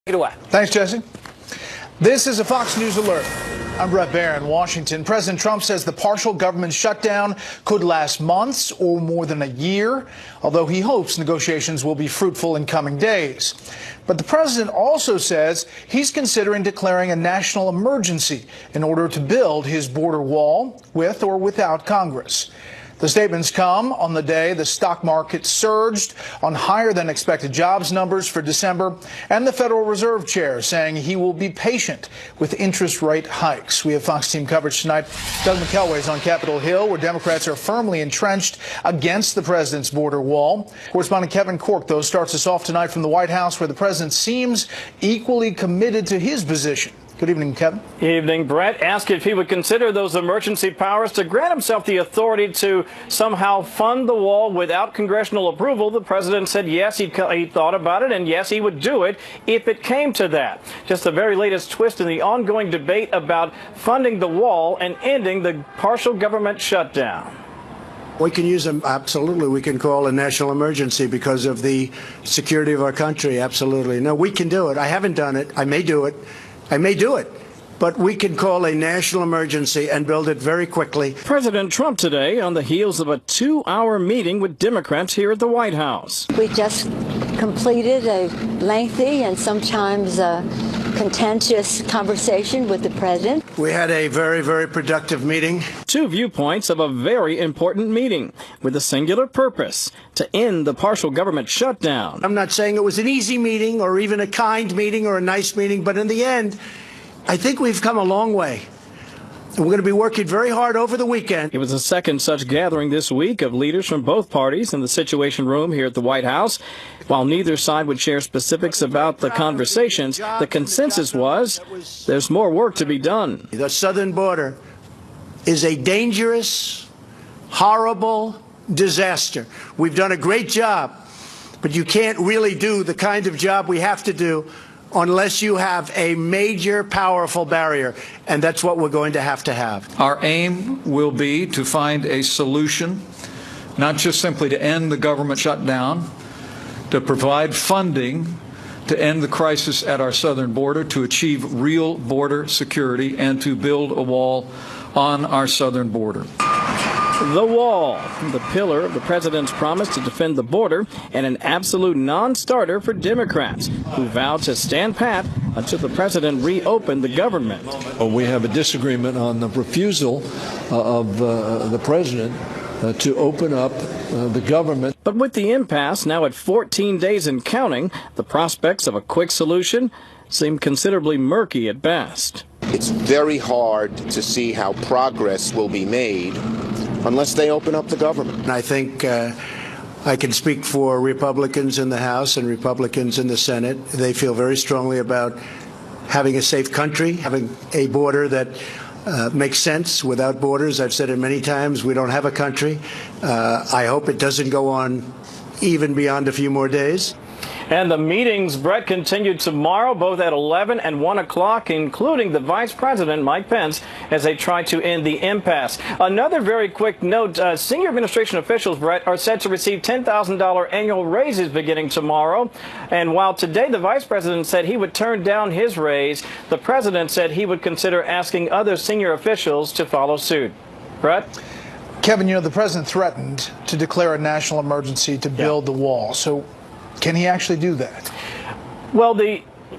it away. Thanks, Jesse. This is a Fox News Alert. I'm Brett Baer in Washington. President Trump says the partial government shutdown could last months or more than a year, although he hopes negotiations will be fruitful in coming days. But the president also says he's considering declaring a national emergency in order to build his border wall with or without Congress. The statements come on the day the stock market surged on higher than expected jobs numbers for December, and the Federal Reserve chair saying he will be patient with interest rate hikes. We have Fox team coverage tonight. Doug McKelway is on Capitol Hill, where Democrats are firmly entrenched against the president's border wall. Correspondent Kevin Corke, though, starts us off tonight from the White House, where the president seems equally committed to his position. Good evening, Kevin. Evening, Brett. Asked if he would consider those emergency powers to grant himself the authority to somehow fund the wall without congressional approval. The president said yes, he thought about it, and yes, he would do it if it came to that. Just the very latest twist in the ongoing debate about funding the wall and ending the partial government shutdown. We can use them, absolutely. We can call a national emergency because of the security of our country, absolutely. No, we can do it. I haven't done it. I may do it. But we can call a national emergency and build it very quickly. President Trump today on the heels of a 2-hour meeting with Democrats here at the White House. We just completed a lengthy and sometimes contentious conversation with the president. We had a very, very productive meeting. Two viewpoints of a very important meeting with a singular purpose: to end the partial government shutdown. I'm not saying it was an easy meeting or even a kind meeting or a nice meeting, but in the end, I think we've come a long way. And we're going to be working very hard over the weekend. It was the second such gathering this week of leaders from both parties in the Situation Room here at the White House. While neither side would share specifics about the conversations, the consensus was there's more work to be done. The southern border is a dangerous, horrible disaster. We've done a great job, but you can't really do the kind of job we have to do unless you have a major, powerful barrier, and that's what we're going to have. Our aim will be to find a solution, not just simply to end the government shutdown, to provide funding to end the crisis at our southern border, to achieve real border security, and to build a wall on our southern border. The wall, the pillar of the president's promise to defend the border, and an absolute non-starter for Democrats, who vowed to stand pat until the president reopened the government. We have a disagreement on the refusal of the president to open up the government. But with the impasse now at 14 days and counting, the prospects of a quick solution seem considerably murky at best. It's very hard to see how progress will be made unless they open up the government. And I think I can speak for Republicans in the House and Republicans in the Senate. They feel very strongly about having a safe country, having a border that makes sense. Without borders, I've said it many times, we don't have a country. I hope it doesn't go on even beyond a few more days. And the meetings, Brett, continued tomorrow, both at 11 and 1 o'clock, including the Vice President, Mike Pence, as they try to end the impasse. Another very quick note, senior administration officials, Brett, are set to receive $10,000 annual raises beginning tomorrow. And while today the Vice President said he would turn down his raise, the President said he would consider asking other senior officials to follow suit. Brett? Kevin, you know, the president threatened to declare a national emergency to build the wall. So can he actually do that? Well,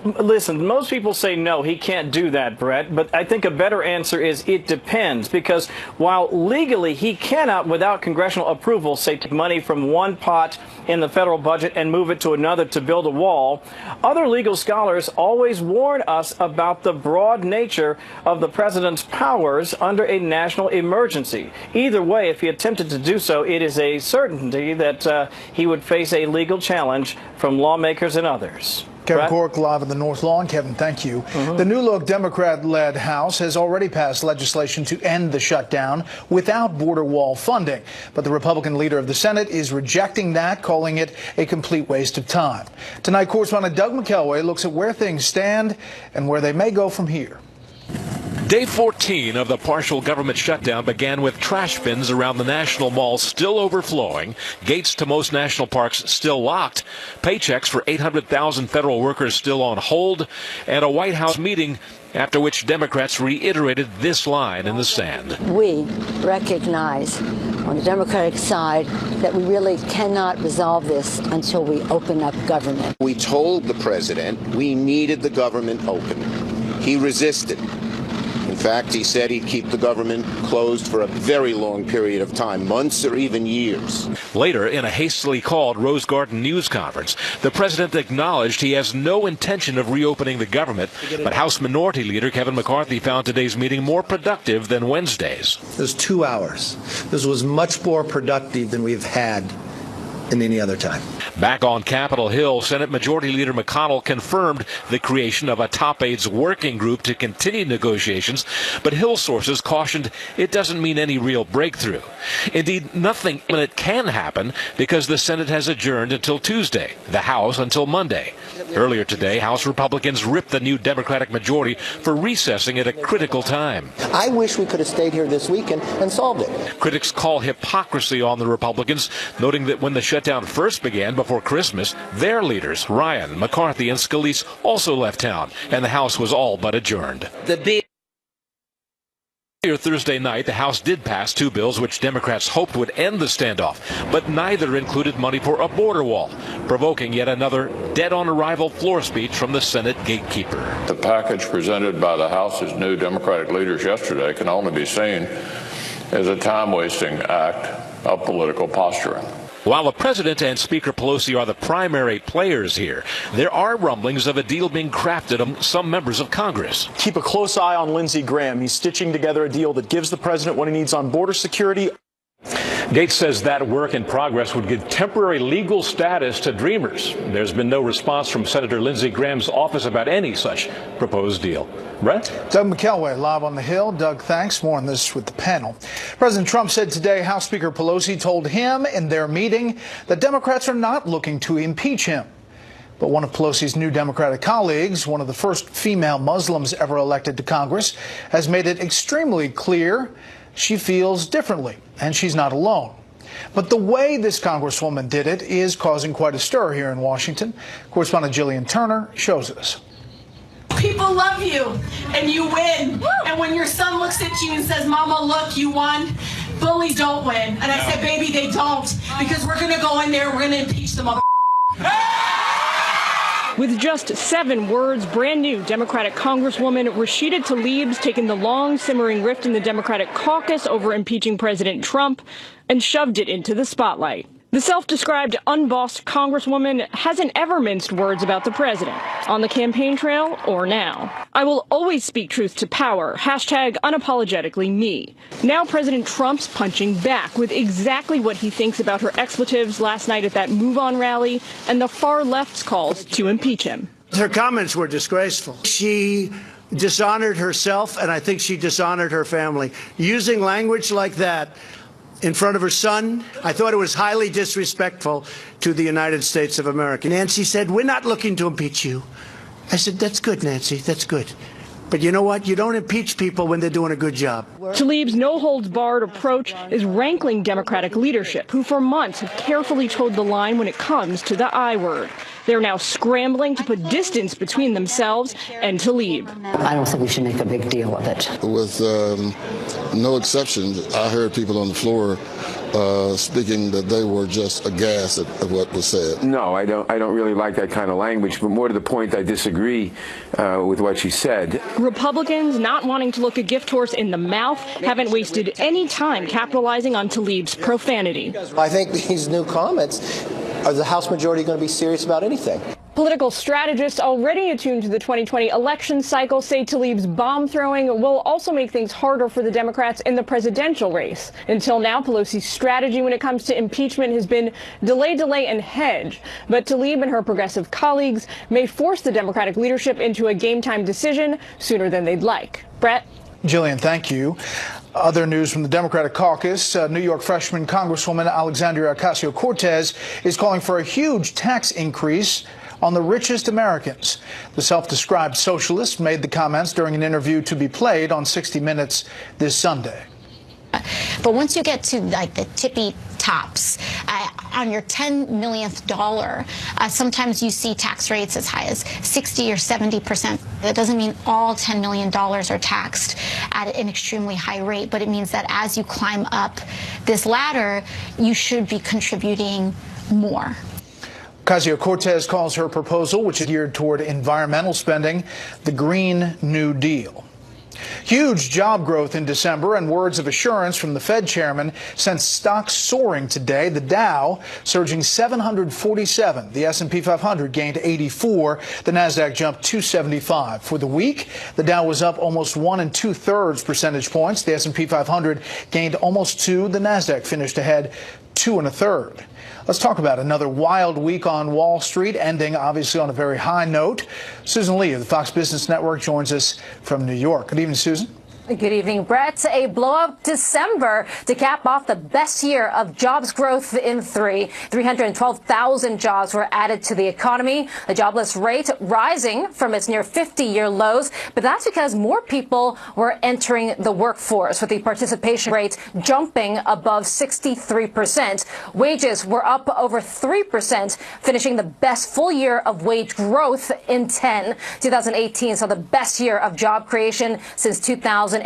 listen, most people say no, he can't do that, Brett, but I think a better answer is it depends, because while legally he cannot, without congressional approval, say take money from one pot in the federal budget and move it to another to build a wall, other legal scholars always warn us about the broad nature of the president's powers under a national emergency. Either way, if he attempted to do so, it is a certainty that he would face a legal challenge from lawmakers and others. Kevin Corke, live on the North Lawn. Kevin, thank you. The New Look Democrat-led House has already passed legislation to end the shutdown without border wall funding. But the Republican leader of the Senate is rejecting that, calling it a complete waste of time. Tonight, correspondent Doug McKelway looks at where things stand and where they may go from here. Day 14 of the partial government shutdown began with trash bins around the National Mall still overflowing, gates to most national parks still locked, paychecks for 800,000 federal workers still on hold, and a White House meeting after which Democrats reiterated this line in the sand. We recognize on the Democratic side that we really cannot resolve this until we open up government. We told the president we needed the government open. He resisted. In fact, he said he'd keep the government closed for a very long period of time, months or even years. Later, in a hastily called Rose Garden news conference, the president acknowledged he has no intention of reopening the government, but House Minority Leader Kevin McCarthy found today's meeting more productive than Wednesday's. It was 2 hours. This was much more productive than we've had in any other time. Back on Capitol Hill, Senate Majority Leader McConnell confirmed the creation of a top aides working group to continue negotiations, but Hill sources cautioned it doesn't mean any real breakthrough. Indeed, nothing imminent can happen because the Senate has adjourned until Tuesday, the House until Monday. Earlier today, House Republicans ripped the new Democratic majority for recessing at a critical time. I wish we could have stayed here this weekend and solved it. Critics call hypocrisy on the Republicans, noting that when the shutdown first began before Christmas, their leaders, Ryan, McCarthy, and Scalise, also left town, and the House was all but adjourned. Thursday night, the House did pass two bills which Democrats hoped would end the standoff, but neither included money for a border wall, provoking yet another dead-on-arrival floor speech from the Senate gatekeeper. The package presented by the House's new Democratic leaders yesterday can only be seen as a time-wasting act of political posturing. While the president and Speaker Pelosi are the primary players here, there are rumblings of a deal being crafted among some members of Congress. Keep a close eye on Lindsey Graham. He's stitching together a deal that gives the president what he needs on border security. Gates says that work in progress would give temporary legal status to Dreamers. There's been no response from Senator Lindsey Graham's office about any such proposed deal. Brett? Doug McKelway live on the Hill. Doug, thanks. More on this with the panel. President Trump said today House Speaker Pelosi told him in their meeting that Democrats are not looking to impeach him. But one of Pelosi's new Democratic colleagues, one of the first female Muslims ever elected to Congress, has made it extremely clear she feels differently, and she's not alone. But the way this Congresswoman did it is causing quite a stir here in Washington. Correspondent Jillian Turner shows us. People love you, and you win. And when your son looks at you and says, "Mama, look, you won," bullies don't win. And I said, "Baby, they don't, because we're going to go in there, we're going to impeach the mother." With just 7 words, brand new Democratic Congresswoman Rashida Tlaib's taken the long simmering rift in the Democratic caucus over impeaching President Trump and shoved it into the spotlight. The self-described unbossed Congresswoman hasn't ever minced words about the president, on the campaign trail or now. "I will always speak truth to power, #unapologetically me." Now President Trump's punching back with exactly what he thinks about her expletives last night at that Move On rally and the far left's calls to impeach him. Her comments were disgraceful. She dishonored herself, and I think she dishonored her family. Using language like that in front of her son, I thought it was highly disrespectful to the United States of America. Nancy said, "We're not looking to impeach you." I said, "That's good, Nancy, that's good. But you know what? You don't impeach people when they're doing a good job." Tlaib's no-holds-barred approach is rankling Democratic leadership, who for months have carefully toed the line when it comes to the I word. They're now scrambling to put distance between themselves and Tlaib. I don't think we should make a big deal of it. With no exceptions, I heard people on the floor speaking that they were just aghast at what was said. No, I don't really like that kind of language, but more to the point, I disagree with what she said. Republicans, not wanting to look a gift horse in the mouth, haven't wasted any time capitalizing on Tlaib's profanity. I think these new comments, are the House majority going to be serious about anything? Political strategists already attuned to the 2020 election cycle say Tlaib's bomb throwing will also make things harder for the Democrats in the presidential race. Until now, Pelosi's strategy when it comes to impeachment has been delay, and hedge. But Tlaib and her progressive colleagues may force the Democratic leadership into a game-time decision sooner than they'd like. Brett? Jillian, thank you. Other news from the Democratic caucus, New York freshman Congresswoman Alexandria Ocasio-Cortez is calling for a huge tax increase on the richest Americans. The self-described socialist made the comments during an interview to be played on 60 Minutes this Sunday. But once you get to like the tippy tops, on your $10 millionth dollar, sometimes you see tax rates as high as 60 or 70%. That doesn't mean all $10 million are taxed at an extremely high rate, but it means that as you climb up this ladder, you should be contributing more. Ocasio-Cortez calls her proposal, which is geared toward environmental spending, the Green New Deal. Huge job growth in December and words of assurance from the Fed chairman sent stocks soaring today. The Dow surging 747. The S&P 500 gained 84. The Nasdaq jumped 275. For the week, the Dow was up almost 1 2/3 percentage points. The S&P 500 gained almost 2. The Nasdaq finished ahead 2 1/3. Let's talk about another wild week on Wall Street, ending obviously on a very high note. Susan Lee of the Fox Business Network joins us from New York. Good evening, Susan. Good evening, Brett. A blow-up December to cap off the best year of jobs growth in 312,000 jobs were added to the economy. The jobless rate rising from its near 50-year lows, but that's because more people were entering the workforce, with the participation rate jumping above 63%. Wages were up over 3%, finishing the best full year of wage growth in 10. 2018 saw the best year of job creation since 2015,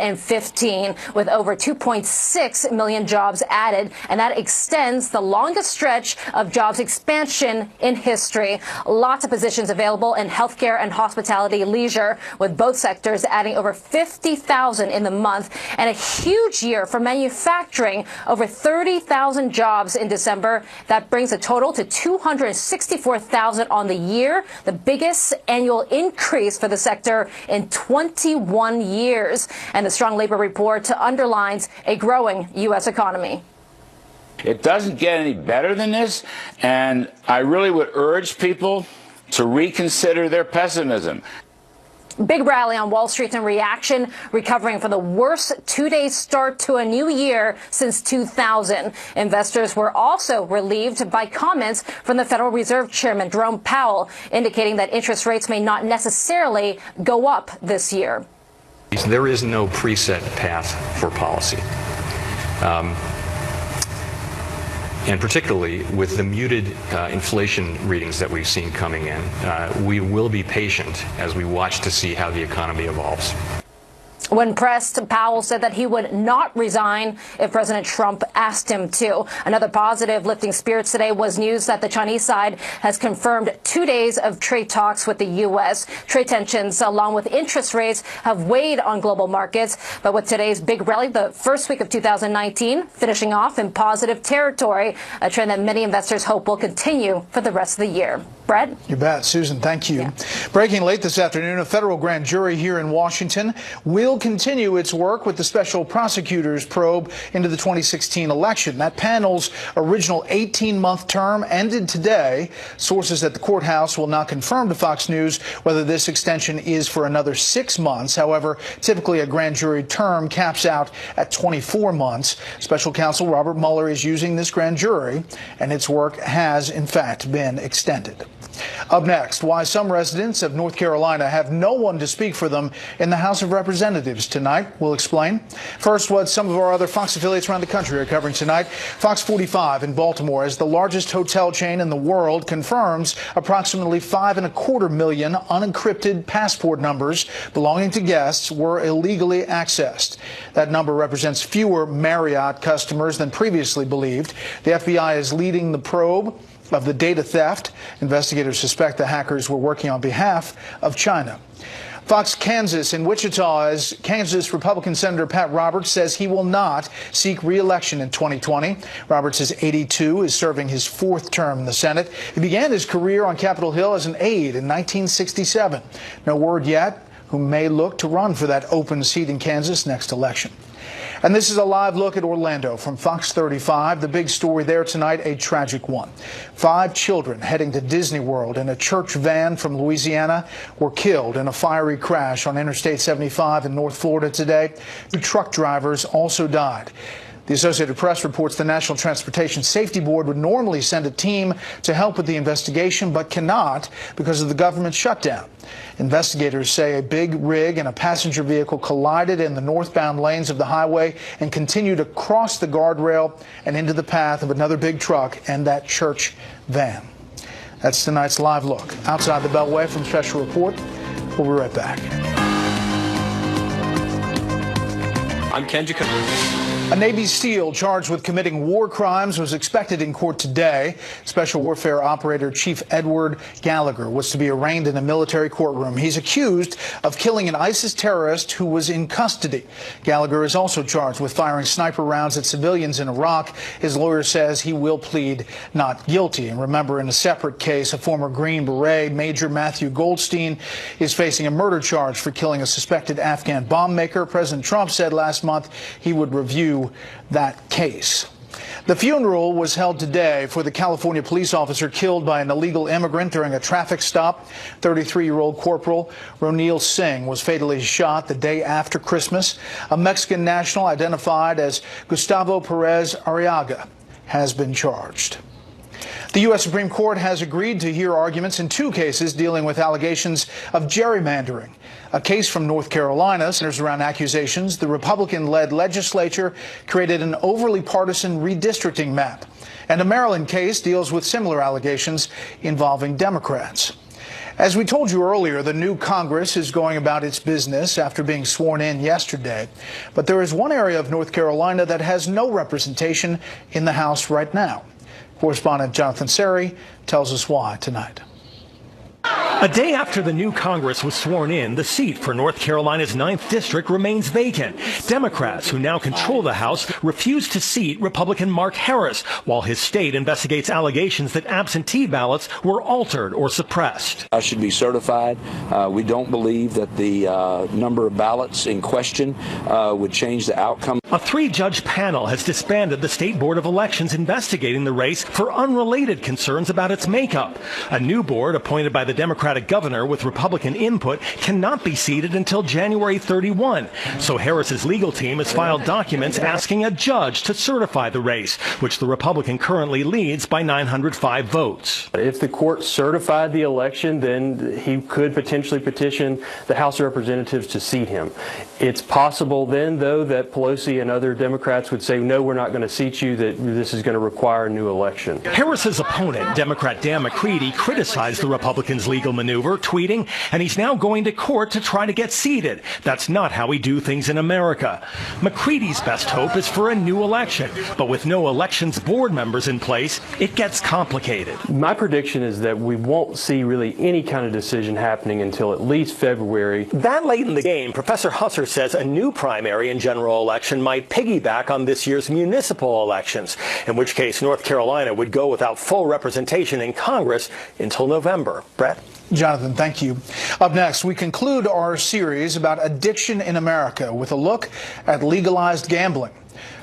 with over 2.6 million jobs added, and that extends the longest stretch of jobs expansion in history. Lots of positions available in healthcare and hospitality leisure, with both sectors adding over 50,000 in the month, and a huge year for manufacturing, over 30,000 jobs in December. That brings a total to 264,000 on the year, the biggest annual increase for the sector in 21 years. And the strong labor report underlines a growing U.S. economy. It doesn't get any better than this, and I really would urge people to reconsider their pessimism. Big rally on Wall Street in reaction, recovering from the worst two-day start to a new year since 2000. Investors were also relieved by comments from the Federal Reserve Chairman Jerome Powell, indicating that interest rates may not necessarily go up this year. There is no preset path for policy. And particularly with the muted inflation readings that we've seen coming in, we will be patient as we watch to see how the economy evolves. When pressed, Powell said that he would not resign if President Trump asked him to. Another positive lifting spirits today was news that the Chinese side has confirmed 2 days of trade talks with the U.S. Trade tensions, along with interest rates, have weighed on global markets. But with today's big rally, the first week of 2019 finishing off in positive territory, a trend that many investors hope will continue for the rest of the year. Brett? You bet. Susan, thank you. Yeah. Breaking late this afternoon, a federal grand jury here in Washington will continue its work with the special prosecutor's probe into the 2016 election. That panel's original 18-month term ended today. Sources at the courthouse will not confirm to Fox News whether this extension is for another 6 months. However, typically a grand jury term caps out at 24 months. Special counsel Robert Mueller is using this grand jury, and its work has, in fact, been extended. Up next, why some residents of North Carolina have no one to speak for them in the House of Representatives tonight. We'll explain. First, what some of our other Fox affiliates around the country are covering tonight. Fox 45 in Baltimore, as the largest hotel chain in the world, confirms approximately 5.25 million unencrypted passport numbers belonging to guests were illegally accessed. That number represents fewer Marriott customers than previously believed. The FBI is leading the probe of the data theft. Investigators suspect the hackers were working on behalf of China. Fox Kansas in Wichita, as Kansas Republican Senator Pat Roberts says he will not seek re-election in 2020. Roberts is 82, is serving his 4th term in the Senate. He began his career on Capitol Hill as an aide in 1967. No word yet who may look to run for that open seat in Kansas next election. And this is a live look at Orlando from Fox 35. The big story there tonight, a tragic one. 5 children heading to Disney World in a church van from Louisiana were killed in a fiery crash on Interstate 75 in North Florida today. 2 truck drivers also died. The Associated Press reports the National Transportation Safety Board would normally send a team to help with the investigation, but cannot because of the government shutdown. Investigators say a big rig and a passenger vehicle collided in the northbound lanes of the highway and continued across the guardrail and into the path of another big truck and that church van. That's tonight's Live Look. Outside the Beltway from Special Report. We'll be right back. I'm Ken Jacoby. A Navy SEAL charged with committing war crimes was expected in court today. Special Warfare Operator Chief Edward Gallagher was to be arraigned in a military courtroom. He's accused of killing an ISIS terrorist who was in custody. Gallagher is also charged with firing sniper rounds at civilians in Iraq. His lawyer says he will plead not guilty. And remember, in a separate case, a former Green Beret, Major Matthew Goldstein, is facing a murder charge for killing a suspected Afghan bomb maker. President Trump said last month he would review that case. The funeral was held today for the California police officer killed by an illegal immigrant during a traffic stop. 33-year-old Corporal Ronil Singh was fatally shot the day after Christmas. A Mexican national identified as Gustavo Perez Arriaga has been charged. The U.S. Supreme Court has agreed to hear arguments in two cases dealing with allegations of gerrymandering. A case from North Carolina centers around accusations the Republican-led legislature created an overly partisan redistricting map. And a Maryland case deals with similar allegations involving Democrats. As we told you earlier, the new Congress is going about its business after being sworn in yesterday. But there is one area of North Carolina that has no representation in the House right now. Correspondent Jonathan Seri tells us why tonight. A day after the new Congress was sworn in, the seat for North Carolina's 9th District remains vacant. Democrats, who now control the House, refuse to seat Republican Mark Harris, while his state investigates allegations that absentee ballots were altered or suppressed. I should be certified. We don't believe that the number of ballots in question would change the outcome. A 3-judge panel has disbanded the State Board of Elections investigating the race for unrelated concerns about its makeup. A new board appointed by the Democratic governor with Republican input cannot be seated until January 31. So Harris's legal team has filed documents asking a judge to certify the race, which the Republican currently leads by 905 votes. If the court certified the election, then he could potentially petition the House of Representatives to seat him. It's possible then, though, that Pelosi and other Democrats would say, no, we're not going to seat you, that this is going to require a new election. Harris's opponent, Democrat Dan McCready, criticized the Republicans' legal maneuver, tweeting, and he's now going to court to try to get seated. That's not how we do things in America. McCready's best hope is for a new election, but with no elections board members in place, it gets complicated. My prediction is that we won't see really any kind of decision happening until at least February. That late in the game, Professor Husser says a new primary and general election might piggyback on this year's municipal elections, in which case North Carolina would go without full representation in Congress until November. Brett? Jonathan, thank you. Up next, we conclude our series about addiction in America with a look at legalized gambling.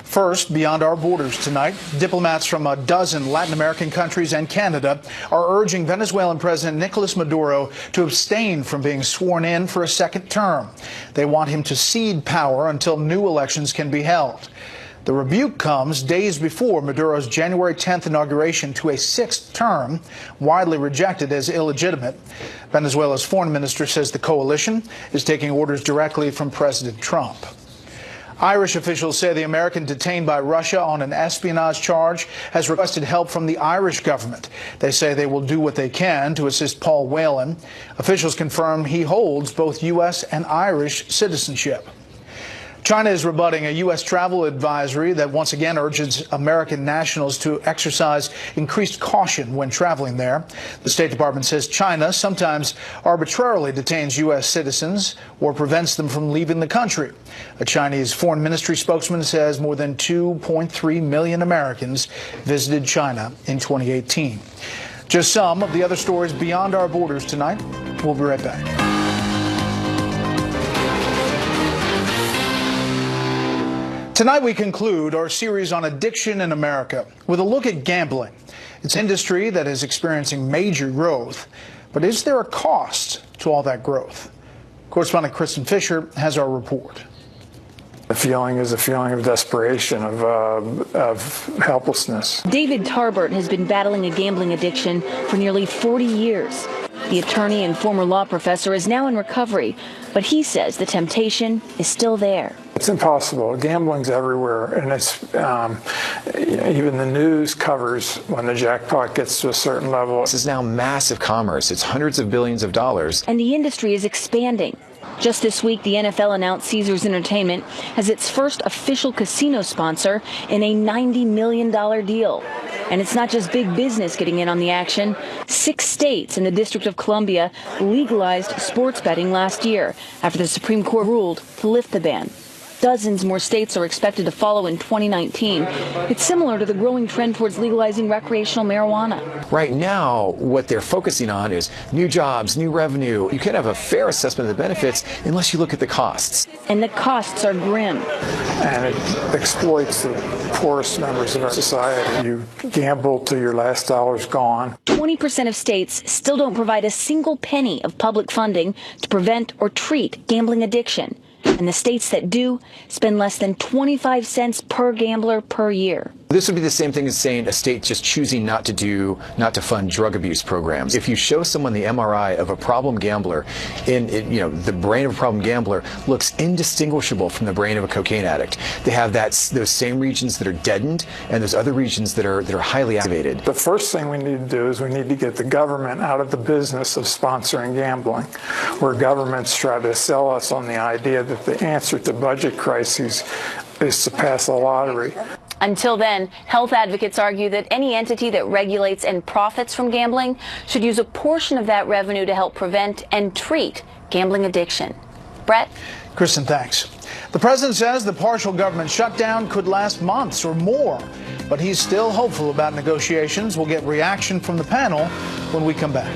First, beyond our borders tonight, diplomats from a dozen Latin American countries and Canada are urging Venezuelan President Nicolas Maduro to abstain from being sworn in for a second term. They want him to cede power until new elections can be held. The rebuke comes days before Maduro's January 10th inauguration to a sixth term, widely rejected as illegitimate. Venezuela's foreign minister says the coalition is taking orders directly from President Trump. Irish officials say the American detained by Russia on an espionage charge has requested help from the Irish government. They say they will do what they can to assist Paul Whelan. Officials confirm he holds both U.S. and Irish citizenship. China is rebutting a U.S. travel advisory that once again urges American nationals to exercise increased caution when traveling there. The State Department says China sometimes arbitrarily detains U.S. citizens or prevents them from leaving the country. A Chinese foreign ministry spokesman says more than 2.3 million Americans visited China in 2018. Just some of the other stories beyond our borders tonight. We'll be right back. Tonight we conclude our series on addiction in America with a look at gambling. It's an industry that is experiencing major growth, but is there a cost to all that growth? Correspondent Kristen Fisher has our report. The feeling is a feeling of desperation, of helplessness. David Tarbert has been battling a gambling addiction for nearly 40 years. The attorney and former law professor is now in recovery, but he says the temptation is still there. It's impossible. Gambling's everywhere, and it's even the news covers when the jackpot gets to a certain level. This is now massive commerce. It's hundreds of billions of dollars. And the industry is expanding. Just this week, the NFL announced Caesars Entertainment as its first official casino sponsor in a $90 million deal. And it's not just big business getting in on the action. 6 states and the District of Columbia legalized sports betting last year after the Supreme Court ruled to lift the ban. Dozens more states are expected to follow in 2019. It's similar to the growing trend towards legalizing recreational marijuana. Right now, what they're focusing on is new jobs, new revenue. You can't have a fair assessment of the benefits unless you look at the costs. And the costs are grim. And it exploits the poorest members of our society. You gamble till your last dollar's gone. 20% of states still don't provide a single penny of public funding to prevent or treat gambling addiction. And the states that do spend less than 25 cents per gambler per year. This would be the same thing as saying a state just choosing not to fund drug abuse programs. If you show someone the MRI of a problem gambler, the brain of a problem gambler looks indistinguishable from the brain of a cocaine addict. They have those same regions that are deadened and those other regions that are highly activated. The first thing we need to do is we need to get the government out of the business of sponsoring gambling, where governments try to sell us on the idea that the answer to budget crises is to pass a lottery. Until then, health advocates argue that any entity that regulates and profits from gambling should use a portion of that revenue to help prevent and treat gambling addiction. Brett? Kristen, thanks. The president says the partial government shutdown could last months or more, but he's still hopeful about negotiations. We'll get reaction from the panel when we come back.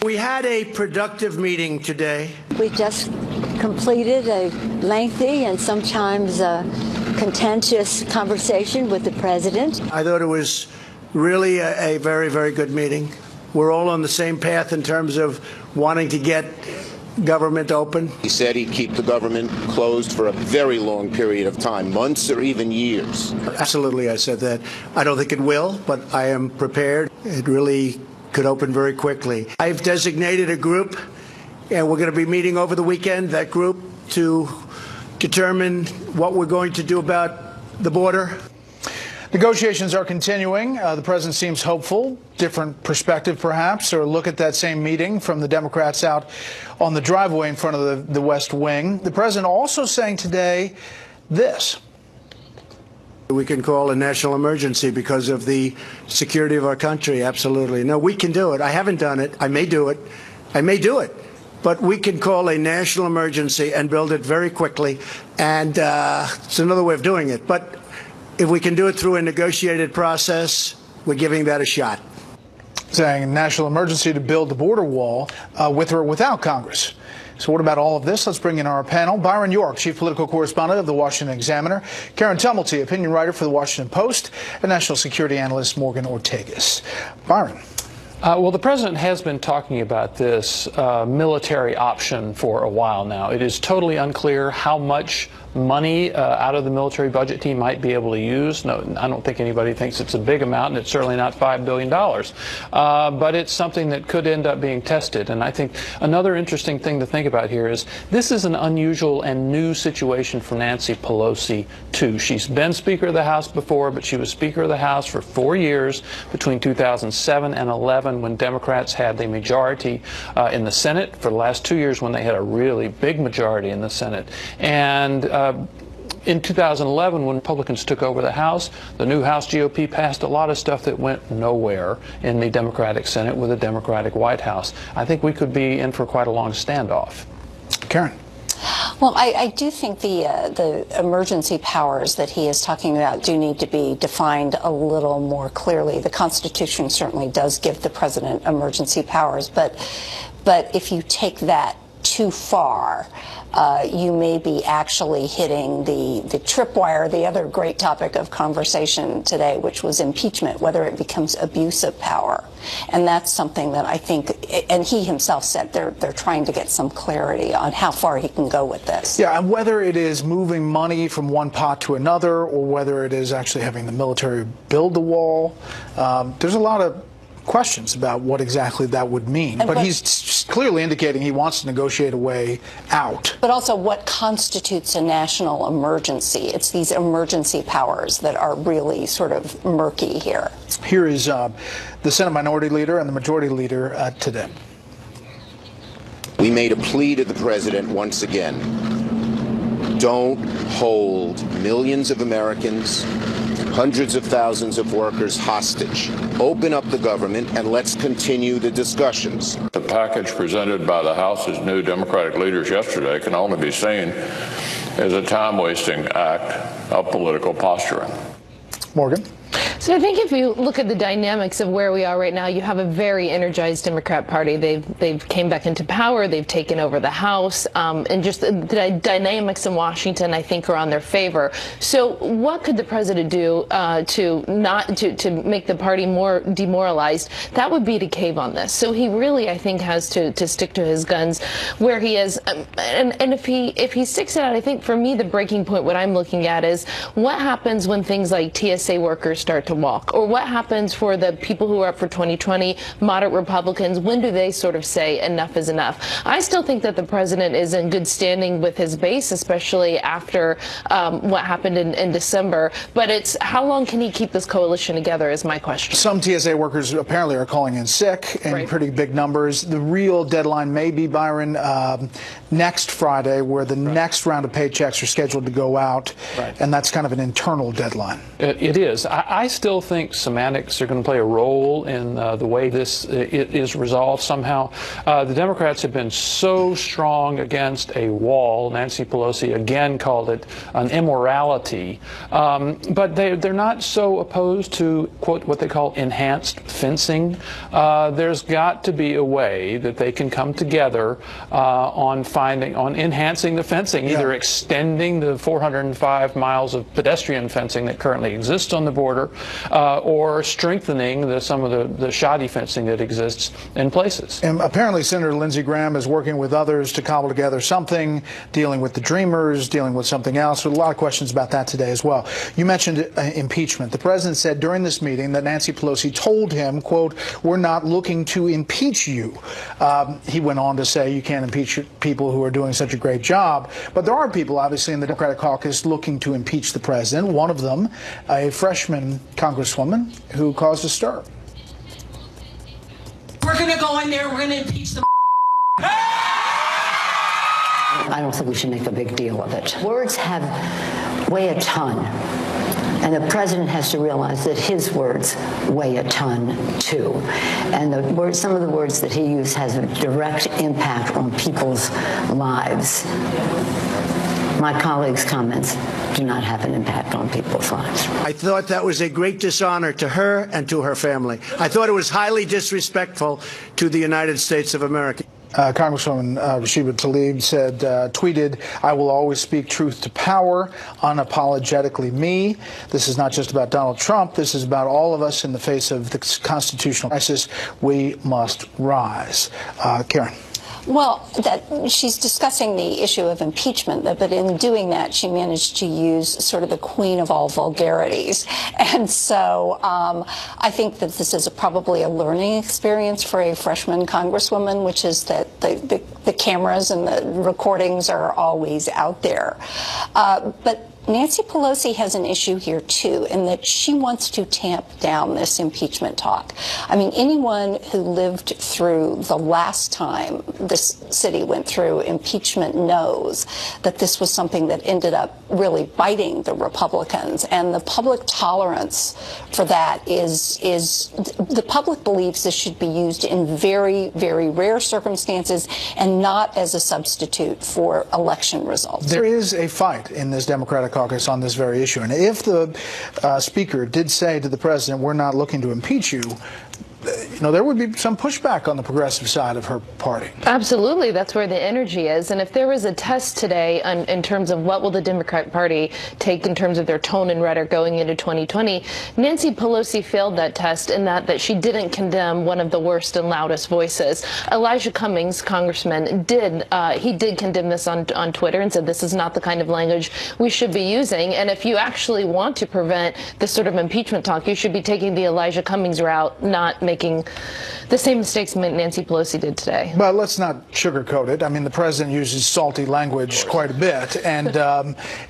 We had a productive meeting today. We just completed a lengthy and sometimes contentious conversation with the president. I thought it was really a very, very good meeting. We're all on the same path in terms of wanting to get government open. He said he'd keep the government closed for a very long period of time, months or even years. Absolutely, I said that. I don't think it will, but I am prepared. It really could open very quickly. I've designated a group, and we're going to be meeting over the weekend, that group, to determine what we're going to do about the border. Negotiations are continuing. The president seems hopeful. Different perspective, perhaps, or look at that same meeting from the Democrats out on the driveway in front of the West Wing. The president also saying today this. We can call a national emergency because of the security of our country. Absolutely. No, we can do it. I haven't done it. I may do it. I may do it. But we can call a national emergency and build it very quickly. And it's another way of doing it. But if we can do it through a negotiated process, we're giving that a shot. Saying national emergency to build the border wall with or without Congress. So what about all of this? Let's bring in our panel. Byron York, chief political correspondent of the Washington Examiner. Karen Tumulty, opinion writer for the Washington Post. And national security analyst Morgan Ortagus. Byron. Well, the president has been talking about this military option for a while now. It is totally unclear how much money out of the military budget he might be able to use. No, I don't think anybody thinks it's a big amount, and it's certainly not $5 billion. But it's something that could end up being tested. And I think another interesting thing to think about here is this is an unusual and new situation for Nancy Pelosi, too. She's been Speaker of the House before, but she was Speaker of the House for 4 years between 2007 and 11 when Democrats had the majority in the Senate, for the last 2 years when they had a really big majority in the Senate. And in 2011, when Republicans took over the House, the new House GOP passed a lot of stuff that went nowhere in the Democratic Senate with a Democratic White House. I think we could be in for quite a long standoff. Karen. Well, I do think the emergency powers that he is talking about do need to be defined a little more clearly. The Constitution certainly does give the president emergency powers, but if you take that too far, you may be actually hitting the tripwire, the other great topic of conversation today, which was impeachment, whether it becomes abuse of power. And that's something that I think, and he himself said they're trying to get some clarity on how far he can go with this. Yeah, and whether it is moving money from one pot to another, or whether it is actually having the military build the wall, there's a lot of questions about what exactly that would mean. But he's clearly indicating he wants to negotiate a way out. But also what constitutes a national emergency. It's these emergency powers that are really sort of murky here. Here is the Senate Minority Leader and the Majority Leader today. We made a plea to the president once again. Don't hold millions of Americans, hundreds of thousands of workers hostage. Open up the government and let's continue the discussions. The package presented by the House's new Democratic leaders yesterday can only be seen as a time-wasting act of political posturing. Morgan? So I think if you look at the dynamics of where we are right now, you have a very energized Democrat Party. They've came back into power. They've taken over the House, and just the dynamics in Washington, I think, are on their favor. So what could the president do to make the party more demoralized? That would be to cave on this. So he really, I think, has to stick to his guns where he is. And if he sticks it out, I think for me the breaking point, what I'm looking at is what happens when things like TSA workers start to walk, or what happens for the people who are up for 2020, moderate Republicans. When do they sort of say enough is enough? I still think that the president is in good standing with his base, especially after what happened in December. But it's how long can he keep this coalition together is my question. Some TSA workers apparently are calling in sick in pretty big numbers. The real deadline may be, Byron, next Friday, where the next round of paychecks are scheduled to go out, and that's kind of an internal deadline. It is. I still think semantics are going to play a role in the way this is resolved somehow. The Democrats have been so strong against a wall. Nancy Pelosi again called it an immorality. But they're not so opposed to, quote, what they call enhanced fencing. There's got to be a way that they can come together on enhancing the fencing, either extending the 405 miles of pedestrian fencing that currently exists on the border, or strengthening some of the shoddy fencing that exists in places. And apparently Senator Lindsey Graham is working with others to cobble together something, dealing with the Dreamers, dealing with something else. So a lot of questions about that today as well. You mentioned impeachment. The president said during this meeting that Nancy Pelosi told him, quote, "We're not looking to impeach you." He went on to say you can't impeach people who are doing such a great job. But there are people, obviously, in the Democratic caucus looking to impeach the president. One of them, a freshman congresswoman who caused a stir. We're going to go in there, we're going to impeach the I don't think we should make a big deal of it. Words weigh a ton. And the president has to realize that his words weigh a ton, too. And some of the words that he used has a direct impact on people's lives. My colleagues' comments do not have an impact on people's lives. I thought that was a great dishonor to her and to her family. I thought it was highly disrespectful to the United States of America. Congresswoman Rashida Tlaib said, tweeted, "I will always speak truth to power, unapologetically me. This is not just about Donald Trump. This is about all of us in the face of the constitutional crisis. We must rise." Karen. Well, she's discussing the issue of impeachment, but in doing that, she managed to use sort of the queen of all vulgarities. And so I think that this is probably a learning experience for a freshman congresswoman, which is that the cameras and the recordings are always out there. But Nancy Pelosi has an issue here, too, in that she wants to tamp down this impeachment talk. I mean, anyone who lived through the last time this city went through impeachment knows that this was something that ended up really biting the Republicans. And the public tolerance for that is the public believes this should be used in very, very rare circumstances and not as a substitute for election results. There is a fight in this Democratic caucus on this very issue. And if the speaker did say to the president, "We're not looking to impeach you," there would be some pushback on the progressive side of her party. Absolutely. That's where the energy is. And if there was a test today in terms of what will the Democrat Party take in terms of their tone and rhetoric going into 2020, Nancy Pelosi failed that test in that she didn't condemn one of the worst and loudest voices. Elijah Cummings, congressman, did condemn this on Twitter and said this is not the kind of language we should be using. And if you actually want to prevent this sort of impeachment talk, you should be taking the Elijah Cummings route, not making the same mistakes Nancy Pelosi did today. But let's not sugarcoat it. I mean, the president uses salty language quite a bit, and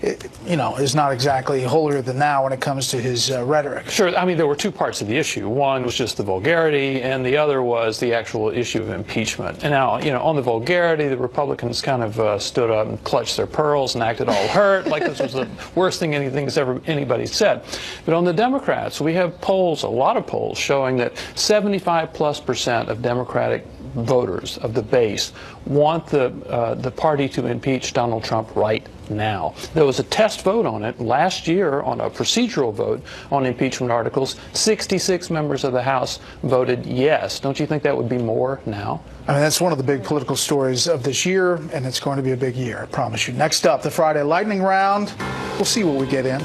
is not exactly holier than thou when it comes to his rhetoric. Sure. I mean, there were two parts of the issue. One was just the vulgarity, and the other was the actual issue of impeachment. And now, on the vulgarity, the Republicans kind of stood up and clutched their pearls and acted all hurt, like this was the worst thing anybody said. But on the Democrats, we have polls, a lot of polls, showing that 75+% of Democratic voters of the base want the party to impeach Donald Trump right now. There was a test vote on it last year on a procedural vote on impeachment articles. 66 members of the House voted yes. Don't you think that would be more now? I mean, that's one of the big political stories of this year, and it's going to be a big year, I promise you. Next up, the Friday Lightning Round. We'll see what we get in.